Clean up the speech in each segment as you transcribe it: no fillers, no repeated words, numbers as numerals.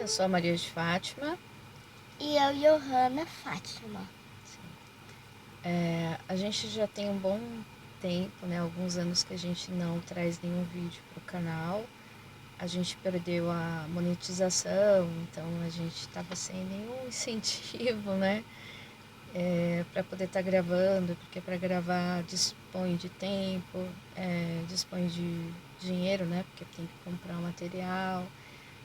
eu sou a Maria de Fátima. E eu, Johanna Fátima. A gente já tem um bom tempo, né? Alguns anos que a gente não traz nenhum vídeo para o canal. A gente perdeu a monetização, então a gente estava sem nenhum incentivo, né? Para poder estar gravando, porque para gravar dispõe de tempo, dispõe de dinheiro, né? Porque tem que comprar o material,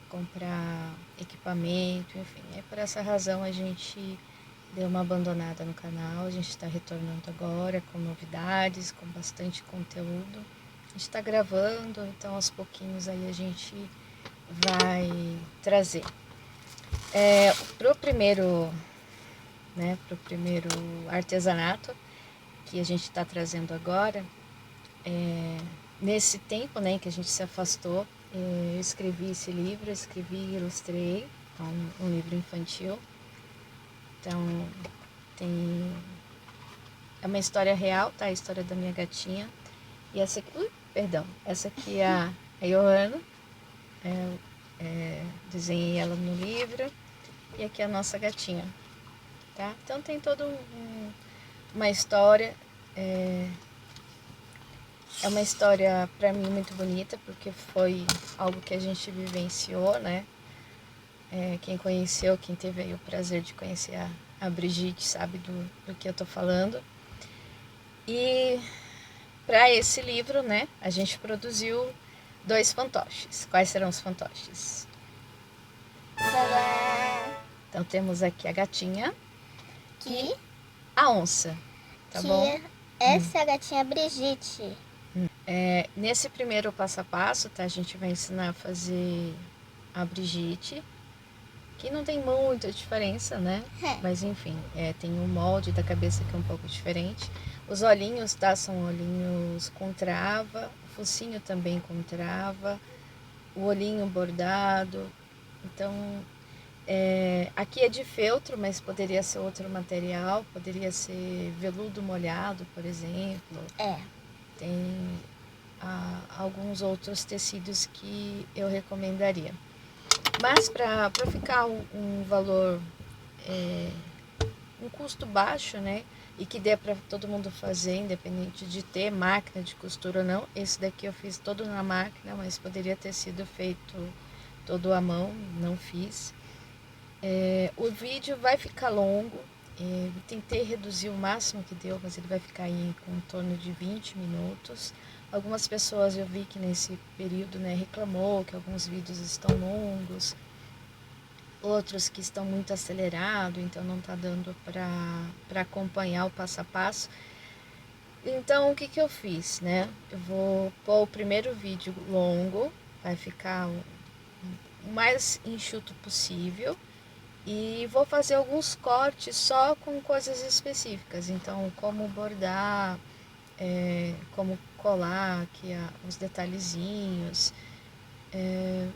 comprar equipamento, enfim. Por essa razão a gente deu uma abandonada no canal. A gente está retornando agora com novidades, com bastante conteúdo. A gente está gravando, então aos pouquinhos aí a gente vai trazer. Pro primeiro artesanato que a gente está trazendo agora, nesse tempo, né, que a gente se afastou, eu escrevi esse livro, escrevi e ilustrei, então, um livro infantil. Então, é uma história real, tá? A história da minha gatinha. E essa aqui, essa aqui é a Johanna. Desenhei ela no livro. E aqui é a nossa gatinha, tá? Então tem toda uma história. É uma história para mim muito bonita, porque foi algo que a gente vivenciou, né? Quem conheceu, quem teve aí o prazer de conhecer a Brigitte sabe do que eu tô falando. E para esse livro, né, a gente produziu 2 fantoches. Quais serão os fantoches? Então temos aqui a gatinha e a onça, tá bom? Essa é a gatinha Brigitte. Nesse primeiro passo a passo, tá, a gente vai ensinar a fazer a Brigitte, que não tem muita diferença, né? Mas enfim, tem um molde da cabeça que é um pouco diferente. Os olhinhos, tá? São olhinhos com trava, o focinho também com trava, o olhinho bordado. Então, aqui é de feltro, mas poderia ser outro material, poderia ser veludo molhado, por exemplo. Tem alguns outros tecidos que eu recomendaria. Mas para ficar um valor, um custo baixo, né? E que dê para todo mundo fazer, independente de ter máquina de costura ou não. Esse daqui eu fiz todo na máquina, mas poderia ter sido feito todo à mão, não fiz. O vídeo vai ficar longo, tentei reduzir o máximo que deu, mas ele vai ficar aí com em torno de 20 minutos. Algumas pessoas eu vi que nesse período, né, reclamou que alguns vídeos estão longos, outros que estão muito acelerados, então não está dando para acompanhar o passo a passo. Então o que eu fiz, né? Eu vou pôr o primeiro vídeo longo, vai ficar o mais enxuto possível. E vou fazer alguns cortes só com coisas específicas. Então, como bordar, como colar aqui os detalhezinhos.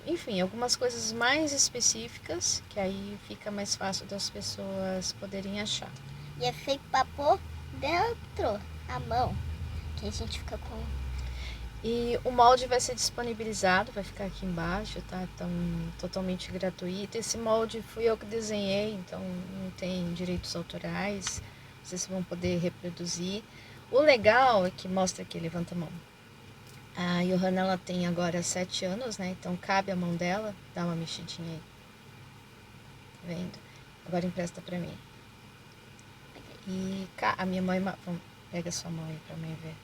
Enfim, algumas coisas mais específicas, que aí fica mais fácil das pessoas poderem achar. E é feito para pôr dentro a mão, que a gente fica com... E o molde vai ser disponibilizado, vai ficar aqui embaixo, tá? Então, totalmente gratuito. Esse molde fui eu que desenhei, então não tem direitos autorais. Vocês vão poder reproduzir. O legal é que mostra aqui, levanta a mão. A Johanna, ela tem agora 7 anos, né? Então cabe a mão dela. Dá uma mexidinha aí. Tá vendo? Agora empresta pra mim. E a minha mãe... Pega a sua mão aí pra mãe ver.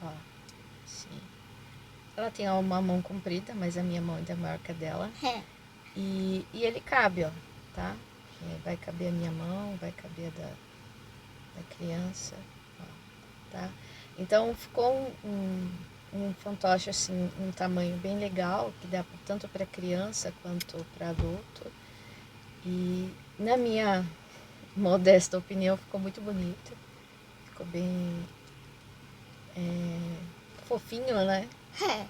Ó. Sim. Ela tem uma mão comprida, mas a minha mão ainda é maior que a dela. E ele cabe, ó, tá? Vai caber a minha mão, vai caber a da criança, ó, tá? Então ficou um fantoche assim, um tamanho bem legal, que dá tanto para criança quanto para adulto. E na minha modesta opinião ficou muito bonito, ficou bem fofinho, né?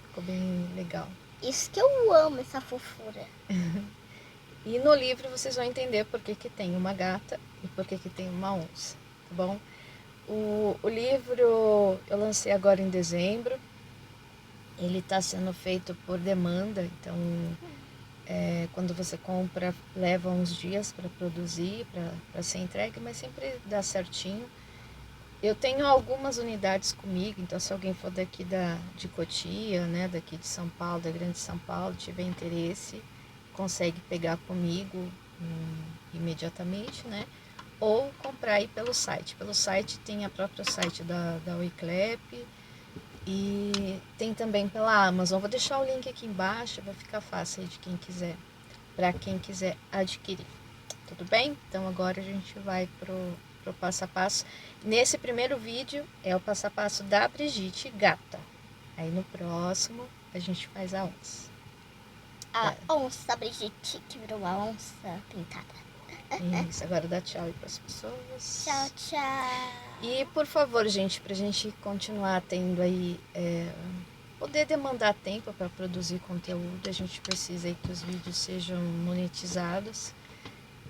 Ficou bem legal. Isso que eu amo, essa fofura. E no livro vocês vão entender por que tem uma gata e por que tem uma onça, tá bom? O livro eu lancei agora em dezembro. Ele está sendo feito por demanda, então quando você compra, leva uns dias para produzir, para ser entregue, mas sempre dá certinho. Eu tenho algumas unidades comigo, então se alguém for daqui de Cotia, né, daqui de São Paulo, da Grande São Paulo, tiver interesse, consegue pegar comigo imediatamente, né? Ou comprar aí pelo site. Pelo site tem a própria site da Wiclap e tem também pela Amazon. Vou deixar o link aqui embaixo, vai ficar fácil aí de quem quiser, para quem quiser adquirir. Tudo bem? Então agora a gente vai pro passo a passo. Nesse primeiro vídeo é o passo a passo da Brigitte gata. Aí no próximo a gente faz a onça. A onça Brigitte, que virou uma onça pintada. Isso, agora dá tchau aí pras pessoas. Tchau, tchau. E por favor, gente, pra gente continuar tendo aí, poder demandar tempo para produzir conteúdo, a gente precisa aí que os vídeos sejam monetizados.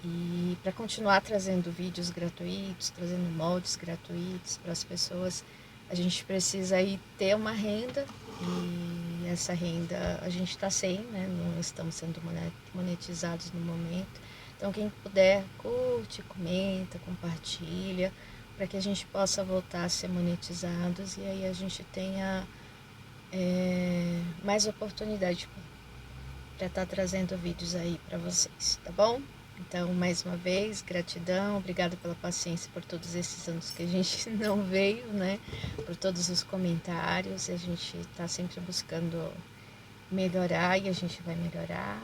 E para continuar trazendo vídeos gratuitos, trazendo moldes gratuitos para as pessoas, a gente precisa aí ter uma renda, e essa renda a gente está sem, né? Não estamos sendo monetizados no momento. Então quem puder, curte, comenta, compartilha, para que a gente possa voltar a ser monetizados e aí a gente tenha mais oportunidade para estar trazendo vídeos aí para vocês, tá bom? Então, mais uma vez, gratidão, obrigada pela paciência por todos esses anos que a gente não veio, né? Por todos os comentários, a gente está sempre buscando melhorar e a gente vai melhorar.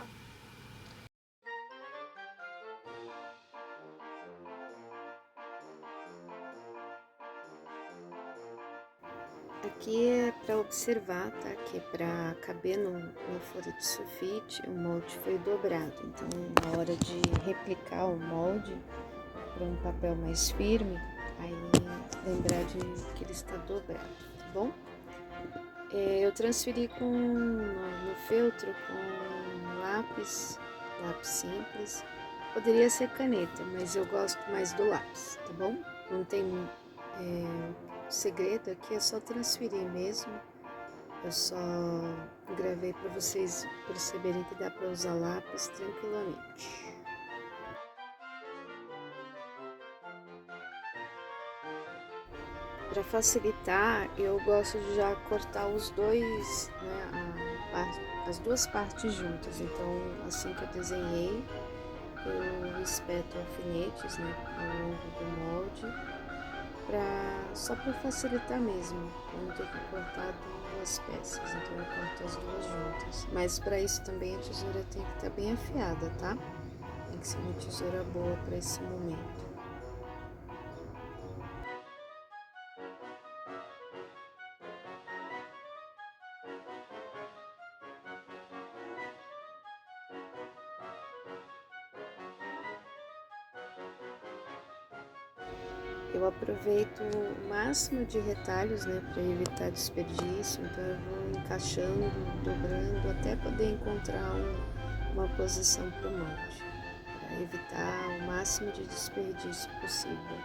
Aqui é para observar, tá? Que é para caber no folha de sulfite, o molde foi dobrado. Então, na hora de replicar o molde para um papel mais firme, aí lembrar de que ele está dobrado, tá bom? Eu transferi no feltro com lápis simples. Poderia ser caneta, mas eu gosto mais do lápis, tá bom? Não tem segredo aqui, é só transferir mesmo. Eu só gravei para vocês perceberem que dá para usar lápis tranquilamente. Para facilitar, eu gosto de já cortar os dois, né, as duas partes juntas. Então, assim que eu desenhei, eu espeto alfinetes, né, ao longo do molde, só para facilitar mesmo, para não ter que cortar duas peças. Então, eu corto as duas juntas. Mas para isso também a tesoura tem que estar bem afiada, tá? Tem que ser uma tesoura boa para esse momento. Eu aproveito o máximo de retalhos, né, para evitar desperdício. Então eu vou encaixando, dobrando, até poder encontrar uma posição para o molde, para evitar o máximo de desperdício possível.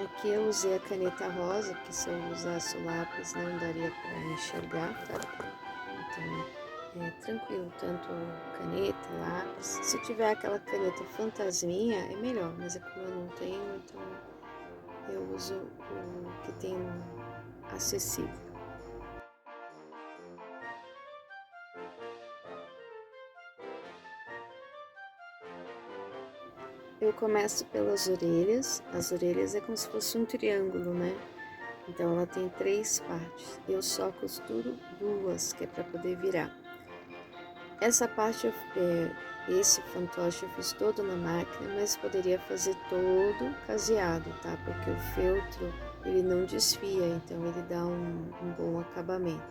Aqui eu usei a caneta rosa, que se eu usasse o lápis não daria para enxergar, tá? Então, tranquilo, tanto caneta, lápis. Se tiver aquela caneta fantasminha, é melhor, mas é como eu não tenho, então eu uso o que tem acessível. Eu começo pelas orelhas. As orelhas é como se fosse um triângulo, né? Então ela tem 3 partes. Eu só costuro 2, que é para poder virar. Essa parte, esse fantoche eu fiz todo na máquina, mas poderia fazer todo caseado, tá? Porque o feltro, ele não desfia, então ele dá um bom acabamento.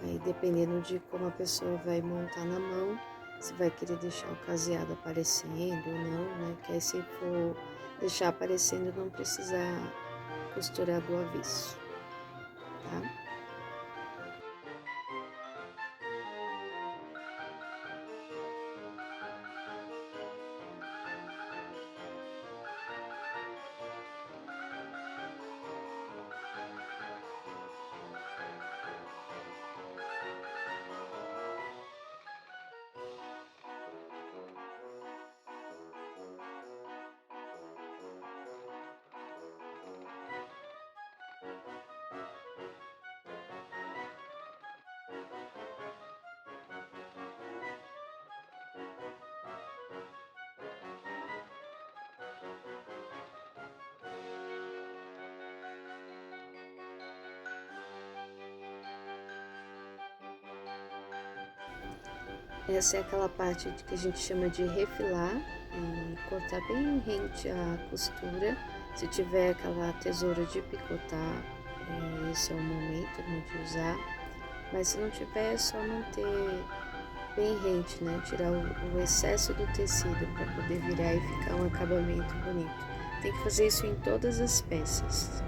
Aí dependendo de como a pessoa vai montar na mão, se vai querer deixar o caseado aparecendo ou não, né? Que aí se for deixar aparecendo, não precisar costurar do avesso, tá? Essa é aquela parte que a gente chama de refilar e cortar bem rente a costura. Se tiver aquela tesoura de picotar, esse é o momento, né, de usar. Mas se não tiver, é só manter bem rente, né? Tirar o excesso do tecido para poder virar e ficar um acabamento bonito. Tem que fazer isso em todas as peças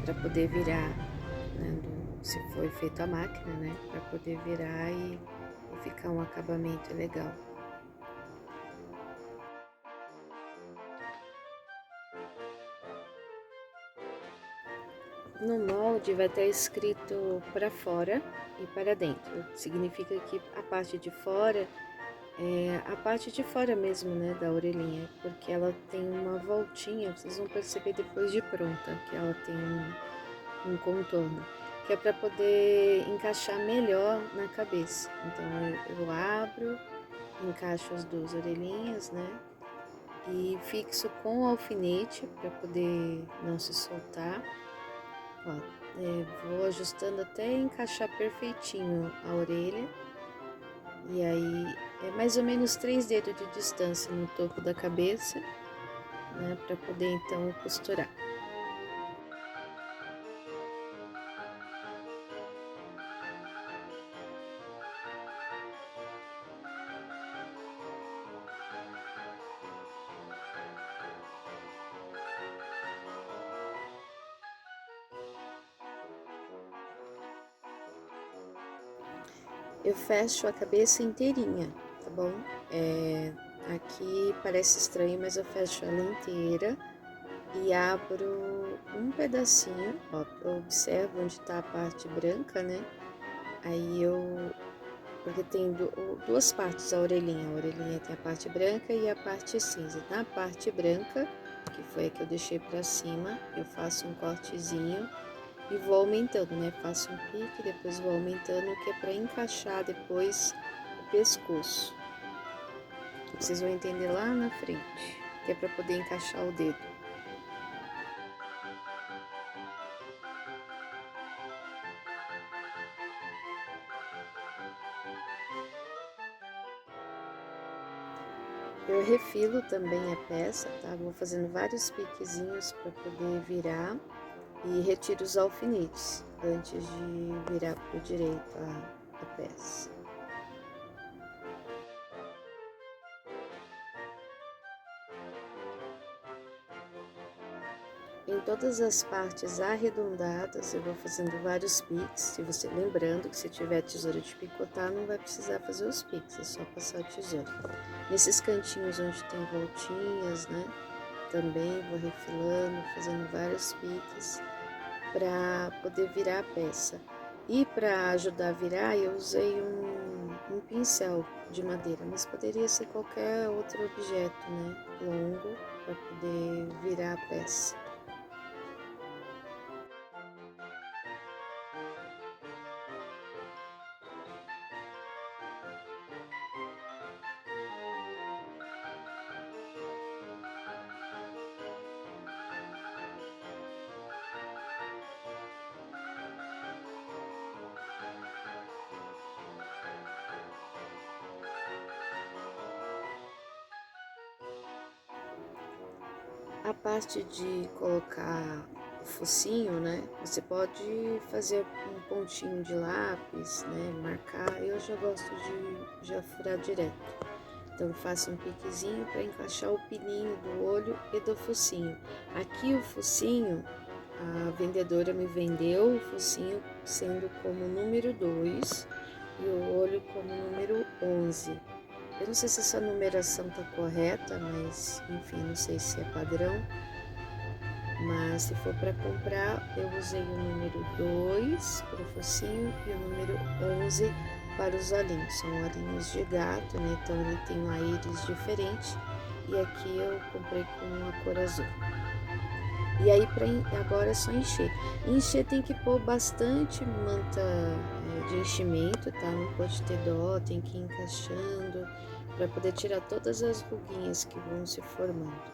para poder virar, né, se foi feito a máquina, né? Para poder virar e ficar um acabamento legal. No molde vai estar escrito para fora e para dentro. Significa que a parte de fora é a parte de fora mesmo, né, da orelhinha, porque ela tem uma voltinha, vocês vão perceber depois de pronta, que ela tem um contorno, que é para poder encaixar melhor na cabeça. Então eu abro, encaixo as duas orelhinhas, né, e fixo com o alfinete para poder não se soltar. Ó, vou ajustando até encaixar perfeitinho a orelha. E aí é mais ou menos 3 dedos de distância no topo da cabeça, né, para poder então costurar. Eu fecho a cabeça inteirinha, tá bom? Aqui parece estranho, mas eu fecho ela inteira e abro um pedacinho, ó, eu observo onde tá a parte branca, né? Aí porque tem duas partes a orelhinha tem a parte branca e a parte cinza. Na parte branca, que foi a que eu deixei pra cima, eu faço um cortezinho e vou aumentando, né? Faço um pique, depois vou aumentando, que é para encaixar depois o pescoço. Vocês vão entender lá na frente, que é para poder encaixar o dedo. Eu refilo também a peça, tá? Vou fazendo vários piquezinhos para poder virar e retiro os alfinetes antes de virar para o direito a peça. Em todas as partes arredondadas, eu vou fazendo vários piques. Se você lembrando que se tiver tesoura de picotar, não vai precisar fazer os piques, é só passar a tesoura. Nesses cantinhos onde tem voltinhas, né? Também vou refilando, fazendo vários piques para poder virar a peça. E para ajudar a virar, eu usei um pincel de madeira, mas poderia ser qualquer outro objeto, né? Longo, para poder virar a peça. A parte de colocar o focinho, né? Você pode fazer um pontinho de lápis, né? Marcar. Eu já gosto de já furar direto. Então faço um piquezinho para encaixar o pininho do olho e do focinho. Aqui o focinho, a vendedora me vendeu o focinho sendo como número 2 e o olho como número 11. Eu não sei se essa numeração tá correta, mas enfim, não sei se é padrão. Mas se for para comprar, eu usei o número 2 para o focinho e o número 11 para os olhinhos. São olhinhos de gato, né? Então ele tem uma íris diferente. E aqui eu comprei com a cor azul. E aí agora é só encher. Encher tem que pôr bastante manta de enchimento, tá? Não pode ter dó, tem que ir encaixando para poder tirar todas as ruguinhas que vão se formando,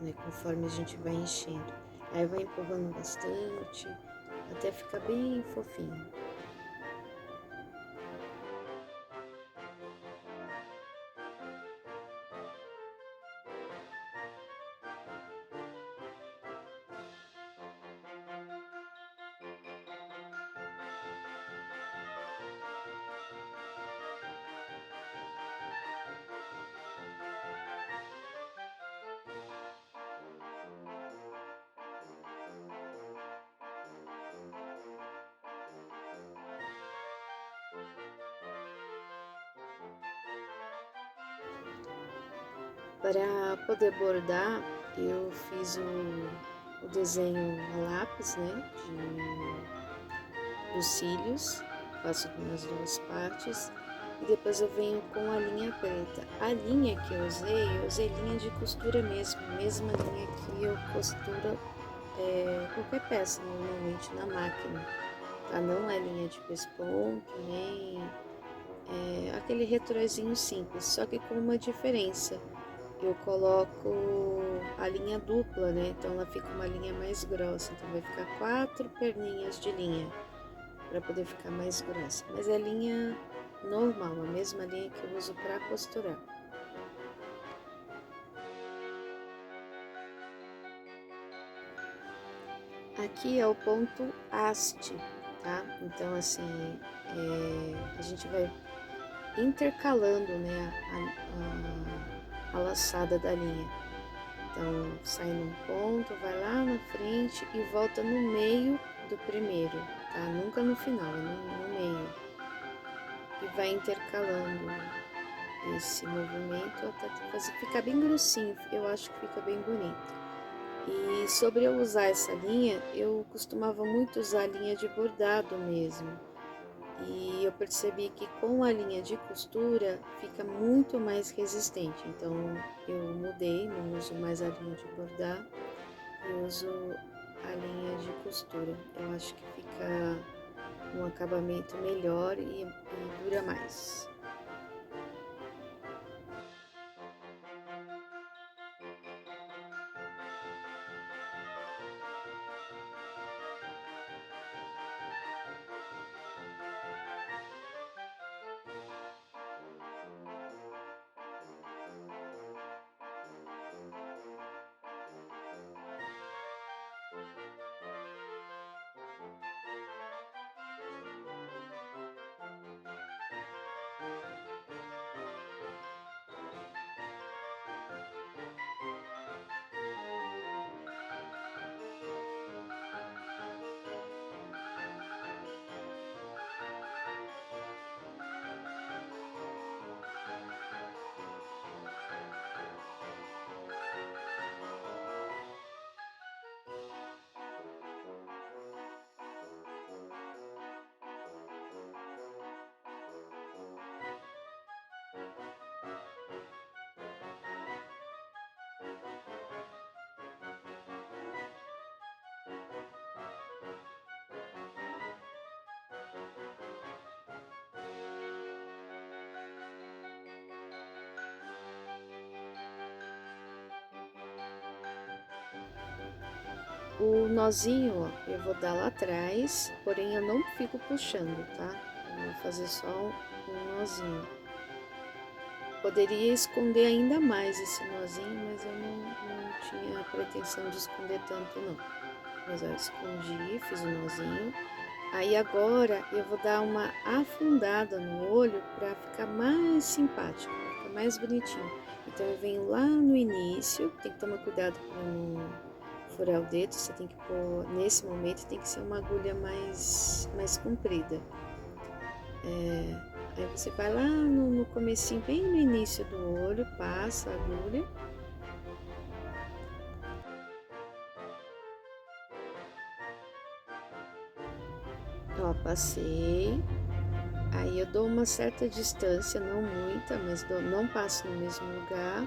né? Conforme a gente vai enchendo. Aí vai empurrando bastante até ficar bem fofinho. Para poder bordar, eu fiz o desenho a lápis, né, dos cílios, faço nas duas partes, e depois eu venho com a linha preta. A linha que eu usei linha de costura mesmo, mesma linha que eu costuro qualquer peça, normalmente na máquina, tá? Não é linha de pesponto, nem aquele retrozinho simples, só que com uma diferença. Eu coloco a linha dupla, né? Então ela fica uma linha mais grossa. Então vai ficar 4 perninhas de linha para poder ficar mais grossa. Mas é linha normal, a mesma linha que eu uso para costurar. Aqui é o ponto haste, tá? Então assim, a gente vai intercalando, né, a laçada da linha. Então, sai num ponto, vai lá na frente e volta no meio do primeiro, tá? Nunca no final, é no meio. E vai intercalando esse movimento até ficar bem grossinho, eu acho que fica bem bonito. E sobre eu usar essa linha, eu costumava muito usar a linha de bordado mesmo. E eu percebi que com a linha de costura fica muito mais resistente. Então eu mudei, não uso mais a linha de bordar, eu uso a linha de costura. Eu acho que fica um acabamento melhor e dura mais. O nozinho, ó, eu vou dar lá atrás, porém eu não fico puxando, tá? Eu vou fazer só um nozinho. Poderia esconder ainda mais esse nozinho, mas eu não tinha pretensão de esconder tanto não. Mas ó, eu escondi, fiz o nozinho. Aí agora eu vou dar uma afundada no olho para ficar mais simpático, pra ficar mais bonitinho. Então eu venho lá no início, tem que tomar cuidado para não furar o dedo, você tem que pôr, nesse momento tem que ser uma agulha mais comprida. Aí você vai lá no comecinho, bem no início do olho, passa a agulha. Ó, passei. Aí eu dou uma certa distância, não muita, mas não passo no mesmo lugar.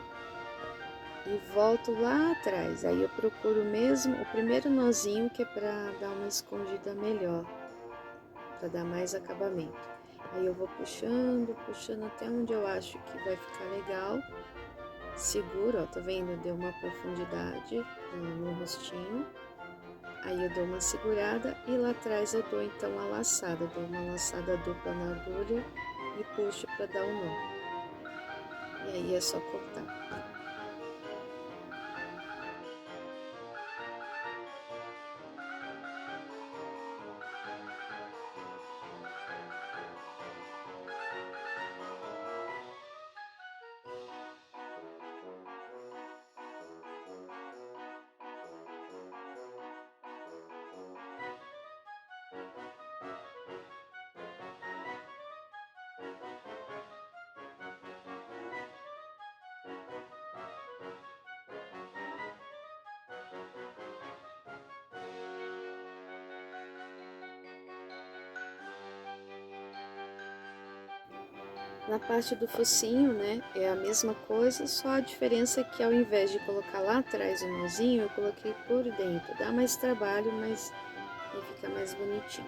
E volto lá atrás. Aí eu procuro mesmo o primeiro nozinho que é para dar uma escondida melhor, para dar mais acabamento. Aí eu vou puxando, puxando até onde eu acho que vai ficar legal. Seguro, ó, tá vendo? Deu uma profundidade no rostinho. Aí eu dou uma segurada e lá atrás eu dou então a laçada. Dou uma laçada dupla na agulha e puxo para dar um nó. E aí é só cortar. Na parte do focinho, né, é a mesma coisa, só a diferença é que ao invés de colocar lá atrás o nozinho, eu coloquei por dentro. Dá mais trabalho, mas fica mais bonitinho.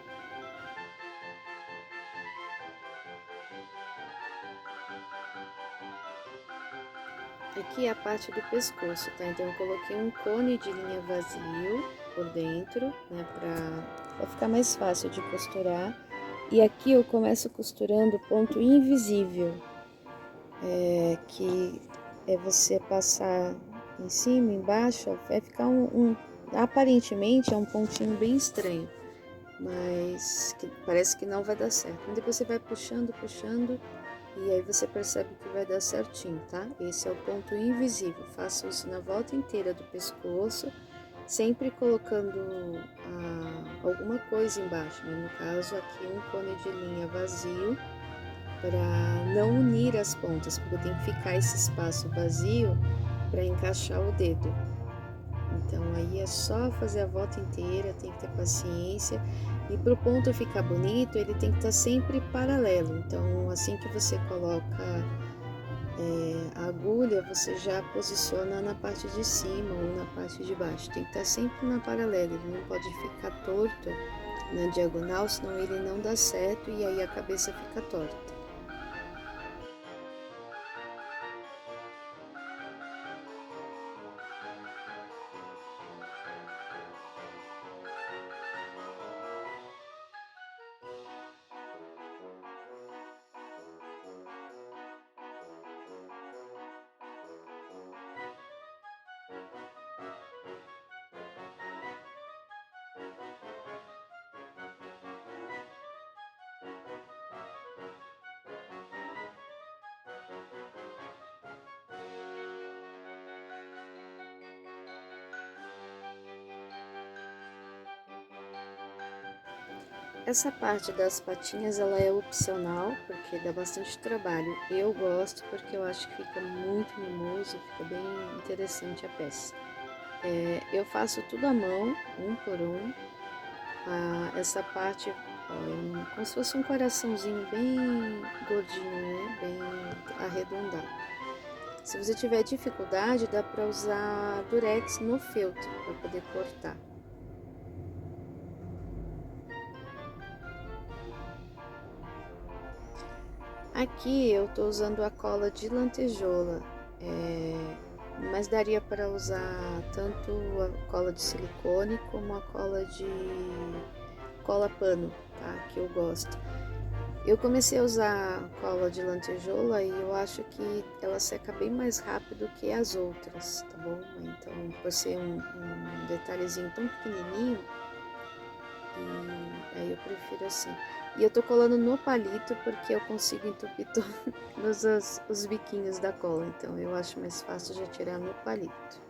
Aqui é a parte do pescoço, tá? Então eu coloquei um cone de linha vazio por dentro, né, pra ficar mais fácil de costurar. E aqui eu começo costurando ponto invisível, que é você passar em cima, embaixo, ó, vai ficar aparentemente é um pontinho bem estranho, mas que parece que não vai dar certo. Mas depois você vai puxando, puxando, e aí você percebe que vai dar certinho, tá? Esse é o ponto invisível. Faço isso na volta inteira do pescoço, sempre colocando alguma coisa embaixo, né? No caso aqui um cone de linha vazio, para não unir as pontas, porque tem que ficar esse espaço vazio para encaixar o dedo. Então aí é só fazer a volta inteira, tem que ter paciência. E para o ponto ficar bonito, ele tem que estar sempre paralelo. Então assim que você coloca a agulha, você já posiciona na parte de cima ou na parte de baixo. Tem que estar sempre na paralela, ele não pode ficar torto na diagonal, senão ele não dá certo e aí a cabeça fica torta. Essa parte das patinhas ela é opcional, porque dá bastante trabalho. Eu gosto porque eu acho que fica muito mimoso, fica bem interessante a peça. Eu faço tudo à mão, um por um. Essa parte, ó, como se fosse um coraçãozinho bem gordinho, né? Bem arredondado. Se você tiver dificuldade, dá para usar durex no feltro para poder cortar. Aqui eu tô usando a cola de lantejola, mas daria para usar tanto a cola de silicone como a cola de cola pano, tá? Que eu gosto. Eu comecei a usar cola de lantejola e eu acho que ela seca bem mais rápido que as outras, tá bom? Então, por ser um detalhezinho tão pequenininho, e aí eu prefiro assim. E eu tô colando no palito porque eu consigo entupir todos os biquinhos da cola, então eu acho mais fácil já tirar no palito.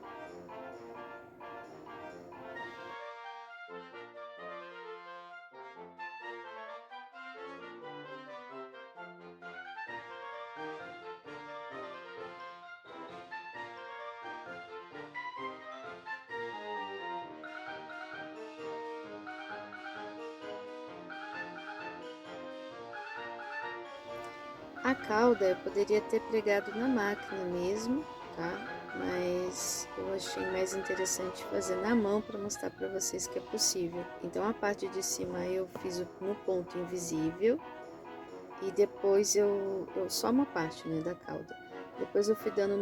A cauda eu poderia ter pregado na máquina mesmo, tá? Mas eu achei mais interessante fazer na mão para mostrar para vocês que é possível. Então a parte de cima eu fiz no ponto invisível e depois só uma parte, né, da cauda. Depois eu fui dando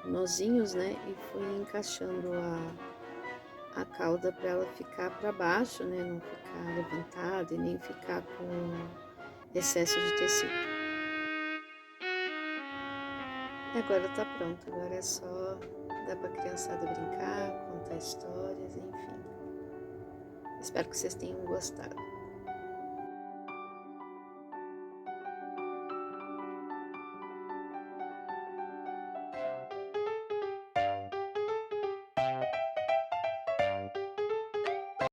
nozinhos, né, e fui encaixando a cauda para ela ficar para baixo, né, não ficar levantada e nem ficar com excesso de tecido. E agora tá pronto, agora é só dar pra criançada brincar, contar histórias, enfim. Espero que vocês tenham gostado.